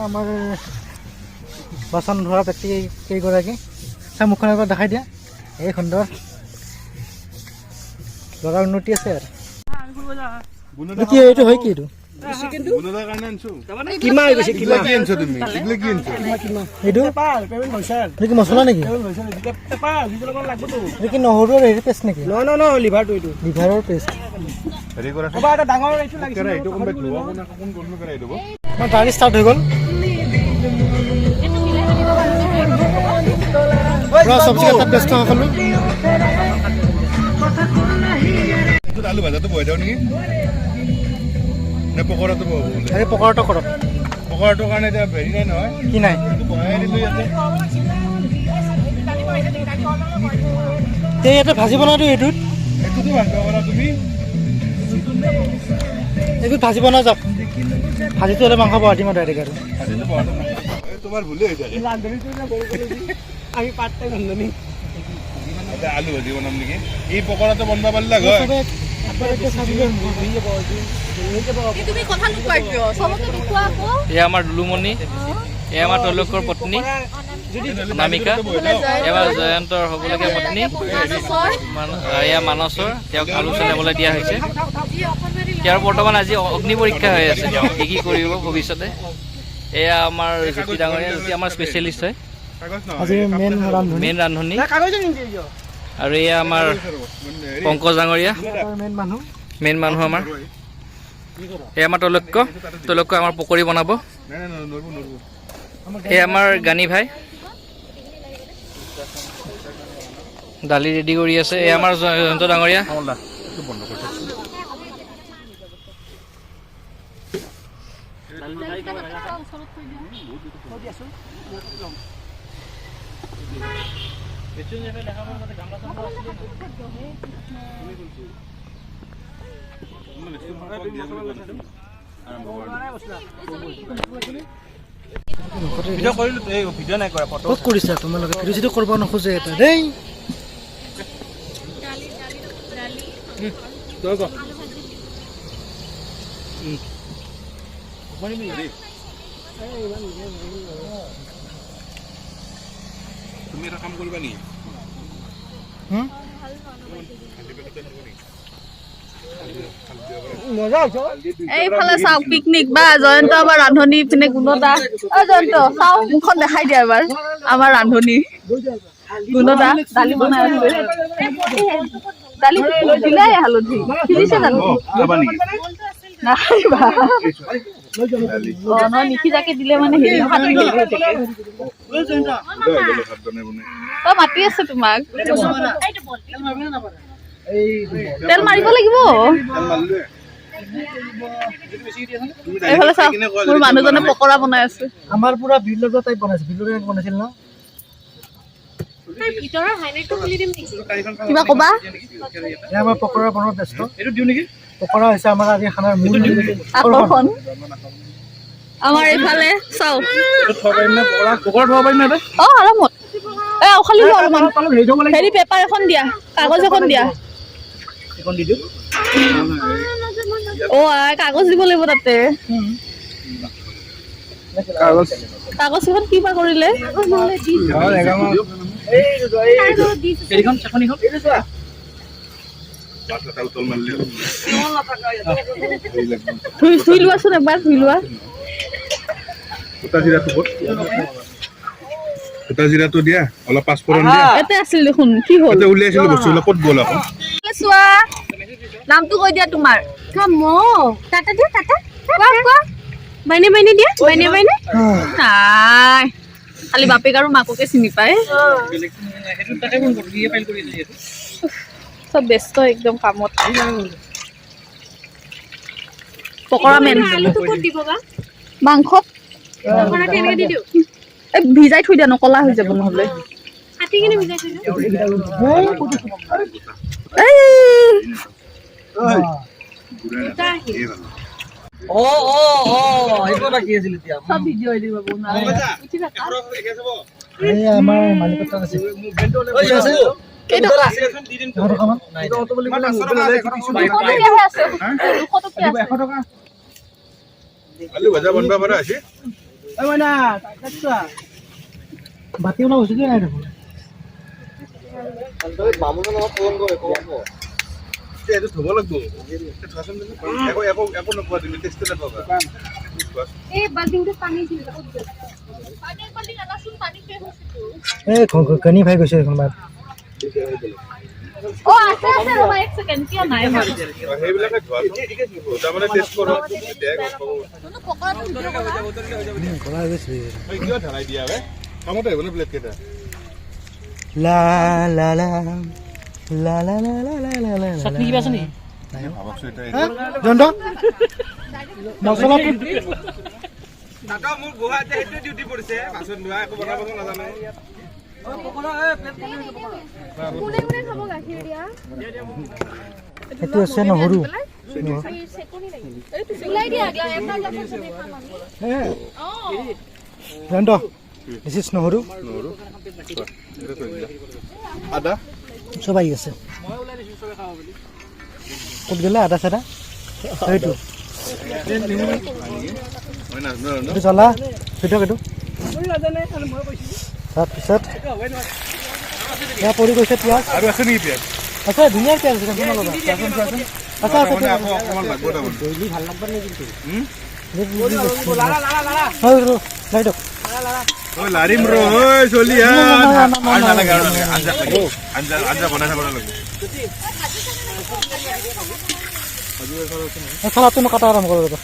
আমাৰ বাচন ধৰা ব্যক্তি কেইগৰাকী চাই মুখখন এবাৰ দেখাই দিয়া এই সুন্দৰ ল'ৰাৰ উন্নতি আছে আৰু কি এইটো হয় কি এইটো মছলা নেকি নহৰুৰ হেৰি পেষ্ট নেকি লিভাৰৰ পেষ্ট গাড়ী ষ্টাৰ্ট হৈ গ'ল চব্জি এটাত ব্যস্ত সকলো আলু ভাজাটো বহাই দিওঁ নেকি নে পকৰাটো পকৰাটো কৰক পকৰাটোৰ কাৰণে এতিয়া হেৰি নাই নহয় কি নাই বহাই দিলোঁ ইয়াতে ইয়াতে ভাজি বনাওঁতো এইটোত এইটোতো ভাজিব পাৰা তুমি এইটোত ভাজি বনাও যাওক ভাজিটো হ'লে মাংস বহাই দিম ডাইৰেক্ট আৰু ভাজিটো বহাটো তোমাৰ ভুলে হৈ থাকে আমি পাৰ্ট টাইম ৰান্ধনি এতিয়া আলু ভাজি বনাম নেকি এই পকৰাটো বনাব পাৰিলা হয় এয়া আমাৰ দুলুমণি এয়া আমাৰ তৈলকৰ পত্নী নামিকা এয়া জয়ন্তৰ হ'বলগীয়া পত্নী এয়া মানসৰ তেওঁক আলু চলাবলৈ দিয়া হৈছে তেওঁৰ বৰ্তমান আজি অগ্নি পৰীক্ষা হৈ আছে কি কি কৰিব ভৱিষ্যতে এয়া আমাৰ জ্যোতি ডাঙৰীয়া জ্যোতি আমাৰ স্পেচিয়েলিষ্ট হয় মেইন ৰান্ধনি আৰু এয়া আমাৰ পংকজ ডাঙৰীয়া মেইন মানুহ আমাৰ এয়া আমাৰ তৈলক্য আমাৰ পকৰি বনাব এয়া আমাৰ গানী ভাই দালি ৰেডি কৰি আছে এয়া আমাৰ জয়ন্ত ডাঙৰীয়া ক'ত কৰিছা তোমালোকে ভিডিঅ' কৰিব নোখোজে এটা দেই তুমি এটা কাম কৰিবা নেকি এইফালে চাওক পিকনিক বা জয়ন্ত আমাৰ ৰান্ধনি পিনে গুণতা জয়ন্ত চাও মুখখন দেখাই দিয়া এবাৰ আমাৰ ৰান্ধনি গুণতা দালি বনাই আছে দালি দিলে হালধি সিজিছে জানো নাখাইবা নহয় নিখিজাকে দিলে মানে হেৰি তই মাতি আছে তোমাক তেল মাৰিব লাগিব এইফালে চাওক মোৰ মানুহজনে পকৰা বনাই আছে আমাৰ পুৰা বিলৰ টাইপ বনাইছে বিলৰ বনাইছিল ন কিবা কবা আমাৰ পকৰা বনোৱা ব্যস্ত এইটো দিওঁ নেকি পকৰা হৈছে আমাৰ আজি খানাৰ মূল আকৰ্ষণ আমাৰ এইফালে চাওক আৰামত খালি হেৰি পেপাৰ এখন দিয়া কাগজ এখন দিয়া কাগজ দিব লাগিব তাতে কাগজ এখন কি বা কৰিলে ধুই লোৱাচোন এবাৰ ধুই লোৱা জিৰাটো দিয়া অলপ পাঁচফোৰণ দিয়া এতে আছিল দেখোন কি হ'ল উলিয়াইছিলো বস্তুবিলাক ক'ত গ'ল আকৌ চোৱা নামটো কৈ দিয়া তোমাৰ টাটা দিয়া টাটা কোৱা বাইনে বাইনে দিয়া বাইনে বাইনে নাই খালি বাপেক আৰু মাককে চিনি পায় চব ব্যস্ত একদম কামত পকৰা মেন মাংস ভিজাই থৈ দিয়া নকলা হৈ যাব নহ'লে কাটি কিনে মিলাই থৈছো সব ভিডিঅ' দিব বনা উঠি থাকা এই আমাৰ মালিক তাত আছে কেইটা আলু ভাজা বনবা পাৰা আছে বাতি ওলা বস্তু নাই দেখোন এইটো ধুব লাগিব একো নোপোৱা তুমি টেষ্ট নাপাবা এই বাল্টিংটো পানী দিল পানীৰ বাল্টিং আনাচোন পানী শেষ হৈছে এই কণী ভাই গৈছে এখন বাত অ আছে ৰবা এক সেকেন্ড কিয় নাই সেইবিলাকে ধোৱা তাৰমানে টেষ্ট কৰ পকৰাটো ভিডিঅ' কৰা কৰা গৈছে কিয় ঢালাই দিয়া বে কামতে আহিব ন প্লেট কেইটা লা লা লা লা লা লা লা লা লা চাটনি কিবা আছে নেকি ভাবকচোন জন্ত মছলাটো দাদা মোৰ গুৱাহাটী সেইটো ডিউটি পৰিছে বাচন ধোৱা একো বনাব নাজানো কোনে কোনে খাব গাখীৰ দিয়া সেইটো আছে নহৰু চেকনি লাগি এইটো উলাই দিয়া এটা গ্লাছ আছে খাম আমি জন্ত দিছ ইজ নহৰু আদা চব আহি আছে ক'ত গ'লে আদা চাদা সেইটো এইটো জ্বলা ভিতৰত এইটো তাৰপিছত এয়া পৰি গৈছে পিঁয়াজ আৰু আছে নেকি পিয়াজ আছে ধুনীয়া পিঁয়াজ আছে আছে আছে আকৌ অকমান লাগব তাৰমানে ডেইলি ভাল লাগব নে কিন্তু লাই দিয়ক ঐ লাৰিম ৰ ঐ চলি আৰু নালাগে আঞ্জা লাগিব আঞ্জা বনাই খাব লাগিব চালাদটো মই কাটা আৰম্ভ কৰোঁ ৰ'বা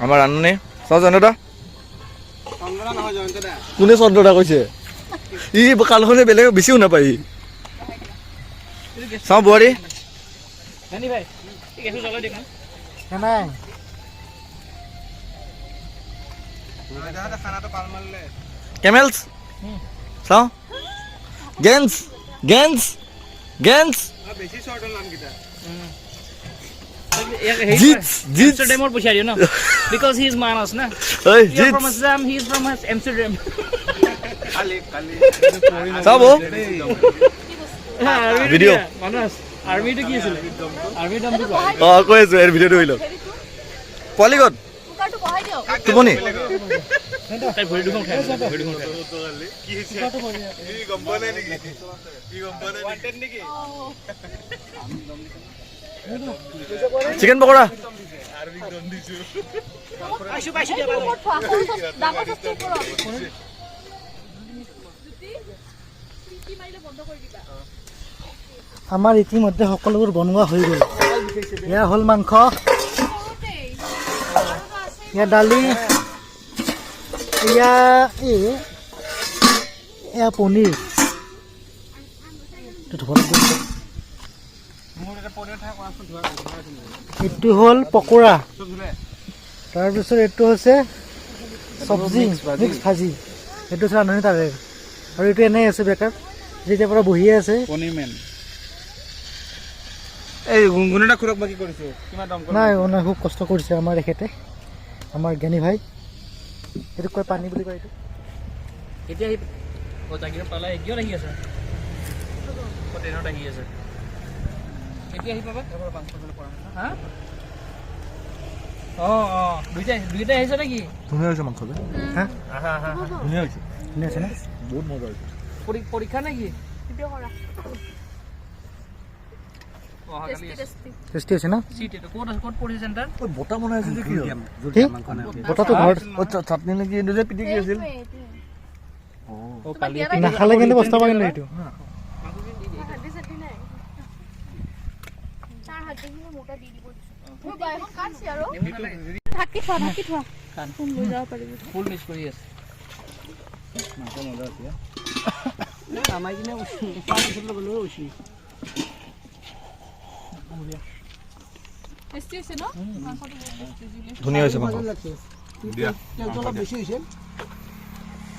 আমাৰ আননে চাওঁ জয়ন্তদা চন্দনা নহয় জয়ন্তদা কোনে চন্দ্ৰদা কৈছে ই কালখনে বেলেগ বেছিও নাপায় চাওঁ বোৱাৰী জানি ভাই ঠিক আছে জ্বলাই দিম নাই খানাটো পাল মাৰিলে কেমেলছ চাওঁ গেন্স গেন্স গেন্স বেছি চৰ্টৰ নামকেইটা জিটছ জিটছ Amsterdam পইচা দিও ন because he is Manas na ঐ he is জিটছ from Assam he is from Amsterdam কালি চাওঁ বৌ video Video. Manas army to কি আছিল army দামটো অঁ কৈ আছোঁ ইয়াৰ ভিডিঅ'টো হৈ লওক পোৱালি ক'ত কুকাৰটো বহাই দিয়ক টোপনি তাই ভৰি দুখন খাই ভৰি দুখন খাই কি হৈছে কি গম পোৱা নাই নেকি কি গম পোৱা নাই কণ্টেণ্ট নেকি চিকেন পকৰা পাইছো দিয়া ডাঙৰ চচটো ওপৰত আমাৰ ইতিমধ্যে সকলোবোৰ বনোৱা হৈ গ'ল এয়া হ'ল মাংস এয়া দালি এয়া পনীৰ এইটো হ'ল পকোৰা তাৰপিছত এইটো হৈছে চব্জি মিক্স ভাজি এইটো হৈছে ৰান্ধনি তাৰে আৰু এইটো এনেই আছে বেকাৰ যেতিয়াৰ পৰা বহিয়ে আছে পনিমেন এই গুণগুণটা খুৰক বাকি কৰিছো কিমান দাম নাই মানে খুব কষ্ট কৰিছে আমাৰ এখেতে আমাৰ জ্ঞানী ভাই এইটো কয় পানী বুলি কয় এইটো এতিয়া আহি ও জাগিৰ পালা একিও আহি আছে ও ট্ৰেইনত আহি আছে এতিয়া আহি পাবা হা দুইটা আহিছে নেকি ধুনীয়া হৈছে মাংস হা আহা আহা ধুনীয়া হৈছে ধুনীয়া আছে না বহুত মজা হৈছে পৰীক্ষা নেকি ভিডিঅ' কৰা অহাকালি টেষ্টি হৈছে না চিট এইটো ক'ত পৰিছে চেণ্টাৰ বটা বনাই আছিল কি কি বটাটো ঘৰত চাটনি নেকি এইটো যে পিটিকি আছিল ও কালি নাখালে কিন্তু পস্তাব কিন্তু সেইটো ঢাকি থোৱা ফোন লৈ যাব পাৰিবি ফুল মিছ কৰি আছে আমাৰ কিনে পানী গ'লেও উঠি টেষ্টি হৈছে ন মাংসটো বহুত টেষ্টি জুলি ধুনীয়া হৈছে মাংস দিয়া তেলটো অলপ বেছি হৈছে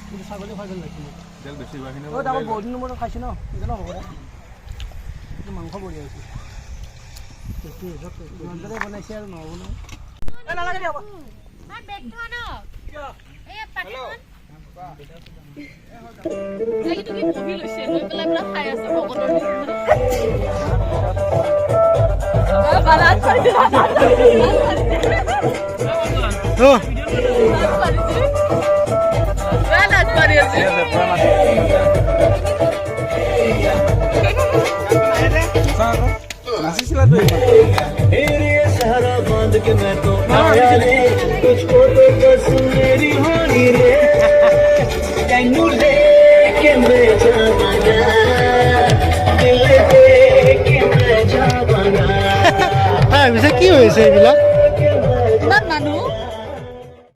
কিন্তু ছাগলী খাই ভাল লাগিছে তেল বেছি হোৱাখিনি অ' তাৰ বহুত দিনৰ মূৰত খাইছে ন সেইকাৰণে হ'ব দে কিন্তু মাংস বঢ়িয়া হৈছে ইমানদৰে বনাইছে আৰু নহ'ব ন নালাগে দিয়ক তুমি পঢ়ি লৈছে লৈ পেলাই পুৰা খাই আছে ভগতৰ বালাত পাইছে বালাত পাৰি আছে পিছে কি হৈছে এইবিলাক ইমান মানুহ